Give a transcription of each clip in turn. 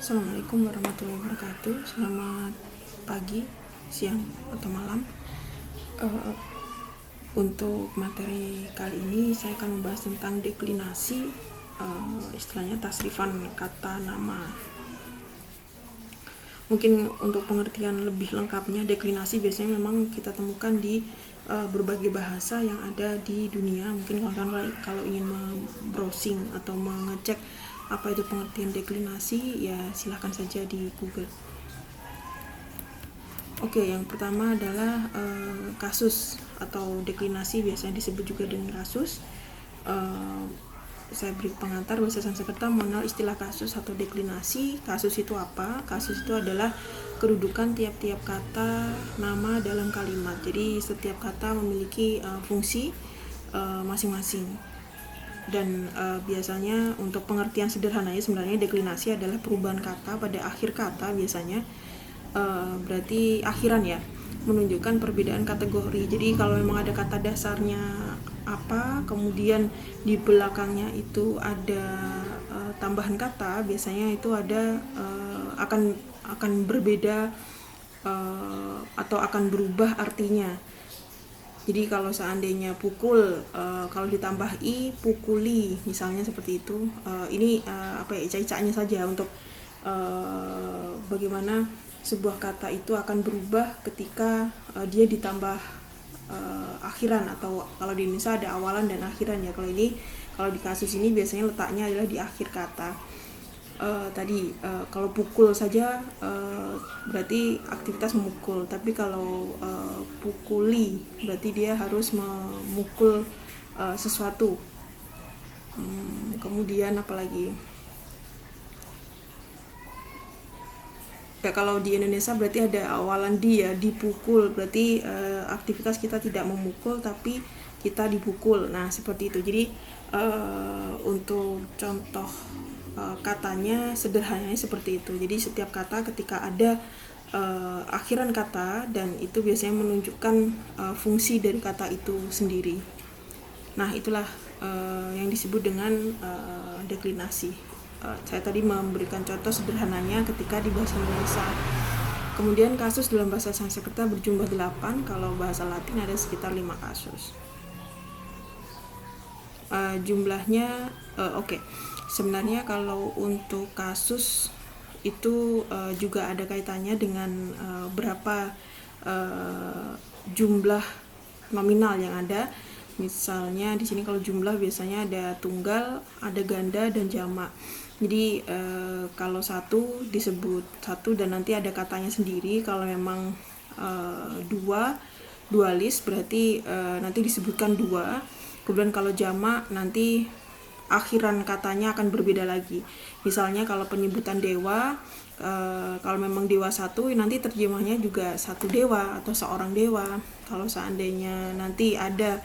Assalamualaikum warahmatullahi wabarakatuh. Selamat pagi, siang, atau malam. Uh, untuk materi kali ini saya akan membahas tentang deklinasi, istilahnya tasrifan kata nama. Mungkin untuk pengertian lebih lengkapnya, deklinasi biasanya memang kita temukan di berbagai bahasa yang ada di dunia. Mungkin kalau ingin browsing atau mengecek apa itu pengertian deklinasi, ya silahkan saja di Google. Oke, yang pertama adalah kasus atau deklinasi, biasanya disebut juga dengan kasus. Saya beri pengantar, bahasa Sanskerta mengenal istilah kasus atau deklinasi. Kasus itu apa? Kasus itu adalah kedudukan tiap-tiap kata nama dalam kalimat. Jadi setiap kata memiliki fungsi masing-masing. Dan biasanya untuk pengertian sederhananya, sebenarnya deklinasi adalah perubahan kata pada akhir kata biasanya. Berarti akhiran ya, menunjukkan perbedaan kategori. Jadi kalau memang ada kata dasarnya apa, kemudian di belakangnya itu ada tambahan kata, biasanya itu ada akan berbeda atau akan berubah artinya. Jadi kalau seandainya pukul, kalau ditambah i, pukuli, misalnya seperti itu. Ini ica-icanya saja untuk bagaimana sebuah kata itu akan berubah ketika dia ditambah akhiran, atau kalau di Indonesia ada awalan dan akhiran ya. Kalau di kasus ini biasanya letaknya adalah di akhir kata. Kalau pukul saja berarti aktivitas memukul, tapi kalau pukuli berarti dia harus memukul sesuatu. Kemudian apalagi ya, kalau di Indonesia berarti ada awalan dia, dipukul, berarti aktivitas kita tidak memukul tapi kita dipukul. Nah seperti itu. Jadi untuk contoh katanya sederhananya seperti itu. Jadi setiap kata ketika ada akhiran kata, dan itu biasanya menunjukkan fungsi dari kata itu sendiri. Nah itulah yang disebut dengan deklinasi. Saya tadi memberikan contoh sederhananya ketika di bahasa Indonesia. Kemudian kasus dalam bahasa Sanskerta berjumlah 8, kalau bahasa Latin ada sekitar 5 kasus. Jumlahnya sebenarnya kalau untuk kasus itu juga ada kaitannya dengan berapa jumlah nominal yang ada. Misalnya di sini kalau jumlah biasanya ada tunggal, ada ganda, dan jamak. Jadi kalau satu disebut satu dan nanti ada katanya sendiri. Kalau memang dualis berarti nanti disebutkan dua. Kemudian kalau jamak nanti akhiran katanya akan berbeda lagi. Misalnya kalau penyebutan dewa, kalau memang dewa satu, nanti terjemahnya juga satu dewa atau seorang dewa. Kalau seandainya nanti ada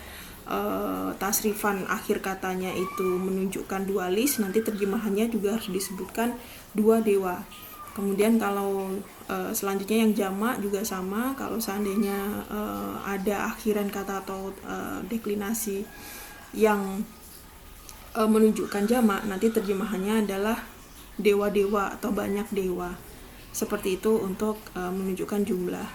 tasrifan akhir katanya itu menunjukkan dualis, nanti terjemahannya juga harus disebutkan dua dewa. Kemudian kalau selanjutnya yang jamak juga sama. Kalau seandainya ada akhiran kata atau deklinasi yang menunjukkan jamak, nanti terjemahannya adalah dewa-dewa atau banyak dewa. Seperti itu untuk menunjukkan jumlah.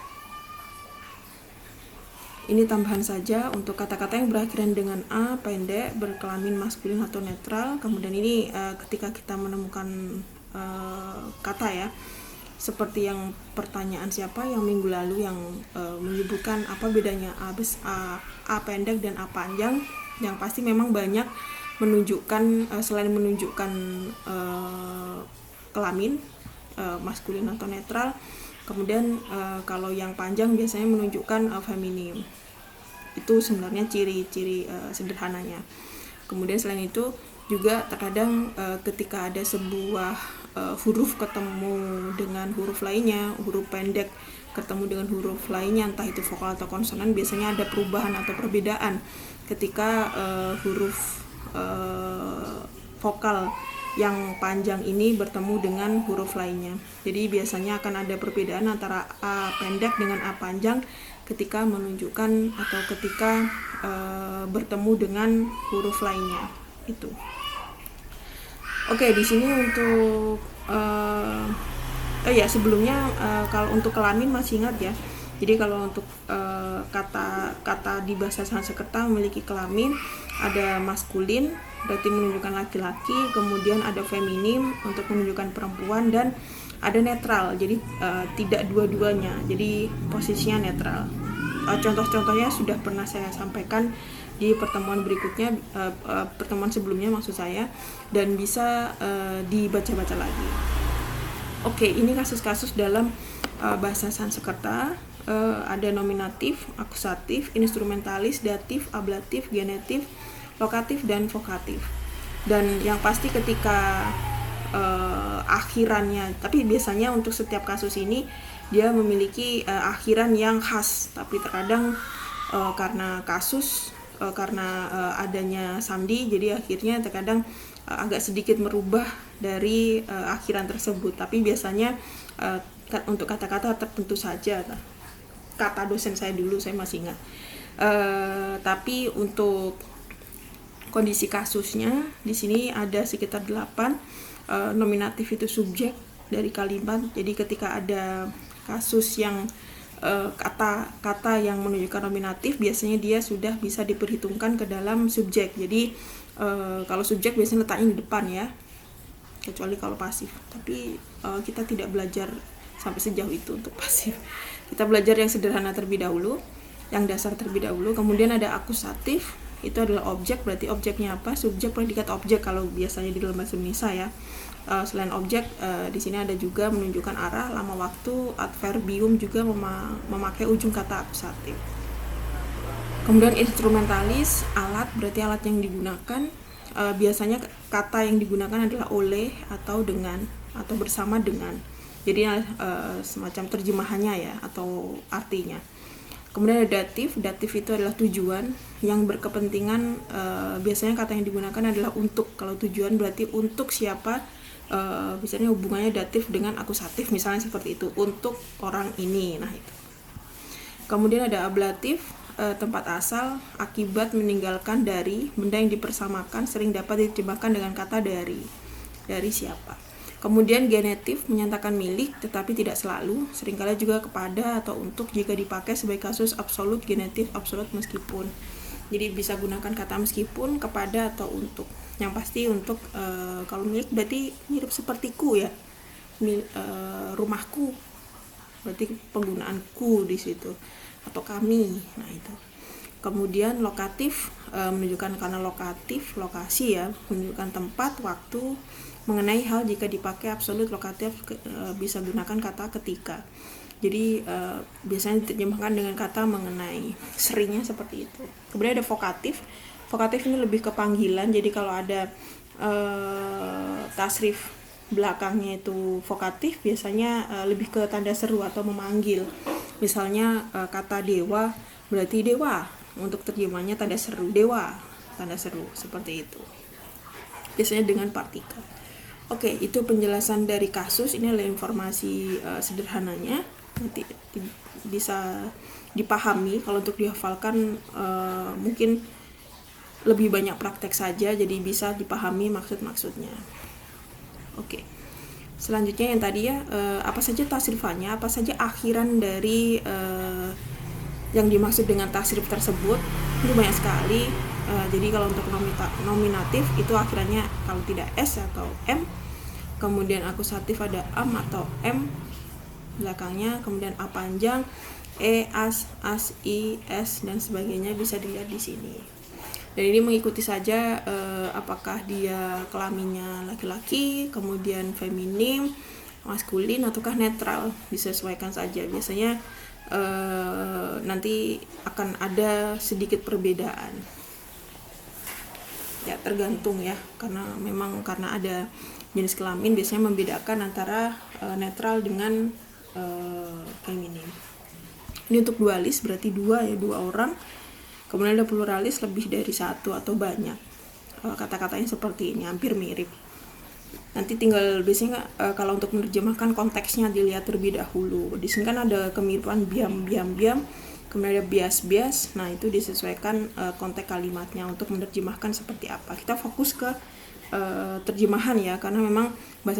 Ini tambahan saja untuk kata-kata yang berakhiran dengan a, pendek, berkelamin maskulin atau netral. Kemudian ini ketika kita menemukan kata ya, seperti yang pertanyaan siapa yang minggu lalu yang menyebutkan apa bedanya a pendek dan a panjang. Yang pasti memang banyak menunjukkan, selain menunjukkan kelamin maskulin atau netral, kemudian kalau yang panjang biasanya menunjukkan feminim. Itu sebenarnya ciri-ciri sederhananya. Kemudian selain itu juga terkadang ketika ada sebuah huruf ketemu dengan huruf lainnya, huruf pendek ketemu dengan huruf lainnya, entah itu vokal atau konsonan, biasanya ada perubahan atau perbedaan ketika huruf vokal yang panjang ini bertemu dengan huruf lainnya. Jadi biasanya akan ada perbedaan antara a pendek dengan a panjang ketika menunjukkan atau ketika bertemu dengan huruf lainnya. Itu. Oke, di sini untuk ya sebelumnya kalau untuk kelamin masih ingat ya. Jadi kalau untuk kata di bahasa Sanskerta memiliki kelamin, ada maskulin berarti menunjukkan laki-laki, kemudian ada feminim untuk menunjukkan perempuan, dan ada netral, jadi tidak dua-duanya, jadi posisinya netral. Contoh-contohnya sudah pernah saya sampaikan di pertemuan berikutnya, pertemuan sebelumnya maksud saya, dan bisa dibaca-baca lagi. Oke, ini kasus-kasus dalam bahasa Sanskerta. Ada nominatif, akusatif, instrumentalis, datif, ablatif, genetif, lokatif, dan vokatif. Dan yang pasti ketika akhirannya, tapi biasanya untuk setiap kasus ini dia memiliki akhiran yang khas, tapi terkadang karena kasus karena adanya sandi, jadi akhirnya terkadang agak sedikit merubah dari akhiran tersebut. Tapi biasanya untuk kata-kata tertentu saja, kata dosen saya dulu saya masih ingat. Tapi untuk kondisi kasusnya di sini ada sekitar 8. Nominatif itu subjek dari kalimat, jadi ketika ada kasus yang kata-kata yang menunjukkan nominatif, biasanya dia sudah bisa diperhitungkan ke dalam subjek. Jadi kalau subjek biasanya letaknya di depan ya, kecuali kalau pasif, tapi kita tidak belajar sampai sejauh itu untuk pasif. Kita belajar yang sederhana terlebih dahulu, yang dasar terlebih dahulu. Kemudian ada akusatif, itu adalah objek, berarti objeknya apa? Subjek, predikat, objek kalau biasanya di dalam bahasa Indonesia ya. Selain objek, di sini ada juga menunjukkan arah, lama waktu, adverbium juga memakai ujung kata akusatif. Kemudian instrumentalis, alat, berarti alat yang digunakan. Biasanya kata yang digunakan adalah oleh atau dengan atau bersama dengan. Jadi semacam terjemahannya ya, atau artinya. Kemudian ada datif. Datif itu adalah tujuan yang berkepentingan. Biasanya kata yang digunakan adalah untuk. Kalau tujuan berarti untuk siapa, misalnya hubungannya datif dengan akusatif, misalnya seperti itu, untuk orang ini. Nah itu. Kemudian ada ablatif, tempat asal, akibat, meninggalkan, dari, benda yang dipersamakan sering dapat diterjemahkan dengan kata dari siapa. Kemudian genetif, menyatakan milik tetapi tidak selalu, seringkali juga kepada atau untuk jika dipakai sebagai kasus absolut, genetif, absolut, meskipun. Jadi bisa gunakan kata meskipun, kepada, atau untuk. Yang pasti untuk kalau milik berarti mirip sepertiku ya, rumahku berarti penggunaanku di situ, atau kami. Nah itu. Kemudian lokatif, menunjukkan karena lokatif, lokasi ya, menunjukkan tempat, waktu, mengenai hal. Jika dipakai absolut lokatif bisa gunakan kata ketika. Jadi biasanya diterjemahkan dengan kata mengenai, seringnya seperti itu. Kemudian ada vokatif. Vokatif ini lebih ke panggilan, jadi kalau ada tasrif belakangnya itu vokatif, biasanya lebih ke tanda seru atau memanggil. Misalnya kata dewa berarti dewa, untuk terjemahnya tanda seru, dewa, tanda seru, seperti itu. Biasanya dengan partikel. Oke, itu penjelasan dari kasus. Ini adalah informasi sederhananya, nanti bisa dipahami. Kalau untuk dihafalkan mungkin lebih banyak praktek saja, jadi bisa dipahami maksud-maksudnya. Oke, selanjutnya yang tadi ya, apa saja tasrifannya, apa saja akhiran dari yang dimaksud dengan tasrif tersebut. Itu banyak sekali. Jadi kalau untuk nominatif itu akhirannya kalau tidak s atau m. Kemudian akusatif ada am atau m belakangnya. Kemudian a panjang, e, as, i, s, dan sebagainya bisa dilihat di sini. Dan ini mengikuti saja apakah dia kelaminnya laki-laki, kemudian feminim, maskulin, ataukah netral, disesuaikan saja. Biasanya nanti akan ada sedikit perbedaan ya, tergantung ya, karena ada jenis kelamin biasanya membedakan antara netral dengan feminim. Ini untuk dualis berarti dua orang. Kemudian ada pluralis, lebih dari satu atau banyak. Kata-katanya seperti ini, hampir mirip. Nanti tinggal biasanya kalau untuk menerjemahkan konteksnya dilihat terlebih dahulu. Di sini kan ada kemiripan biam, kemudian ada bias. Nah itu disesuaikan konteks kalimatnya untuk menerjemahkan seperti apa. Kita fokus ke terjemahan ya, karena memang bahasa